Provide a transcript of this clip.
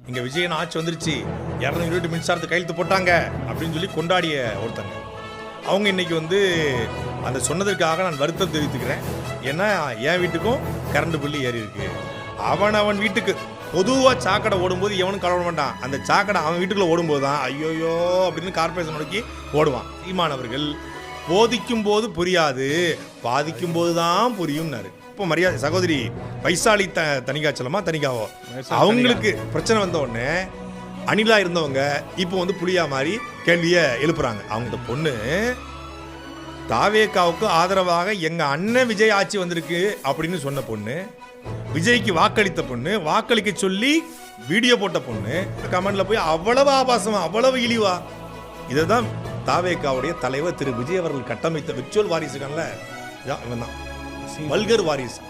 இங்கே விஜயன் ஆட்சி வந்துருச்சு, 200 யூனிட் மின்சாரத்தை கையெழுத்து போட்டாங்க அப்படின்னு சொல்லி கொண்டாடிய ஒருத்தங்க. அவங்க இன்னைக்கு வந்து அந்த சொன்னதற்காக நான் வருத்தம் தெரிவித்துக்கிறேன். ஏன்னா என் வீட்டுக்கும் கரண்ட் பில்லு ஏறி இருக்கு. அவன் வீட்டுக்கு பொதுவாக சாக்கடை ஓடும்போது எவனும் கலவ மாட்டான். அந்த சாக்கடை அவன் வீட்டுக்குள்ளே ஓடும்போது தான் ஐயோயோ அப்படின்னு கார்பரேஷன் நோக்கி ஓடுவான். சீமானவர்கள் போதிக்கும் போது புரியாது, பாதிக்கும் போது தான் புரியும்னாரு. இப்போ மரியாதை சகோதரி வைசாலி தனிகாச்சலமா தனிகாவோ அவங்களுக்கு பிரச்சனை வந்த உடனே அணிலா இருந்தவங்க இப்போ வந்து புலியா மாதிரி கேள்வியை எழுப்புறாங்க. அவங்க பொண்ணு தாவேக்காவுக்கு ஆதரவாக எங்க அண்ணன் விஜய் ஆட்சி வந்திருக்கு அப்படின்னு சொன்ன பொண்ணு, விஜய்க்கு வாக்களித்த பொண்ணு, வாக்களிக்க சொல்லி வீடியோ போட்ட பொண்ணு கமெண்ட்ல போய் அவ்வளவு ஆபாசமா அவ்வளவு இழிவா. இதுதான் தாவேக்காவுடைய தலைவர் திரு விஜய் அவர்கள் கட்டமைத்த விர்ச்சுவல் வாரிசுகள்ல இவன் தான் வல்கர் வாரிசு.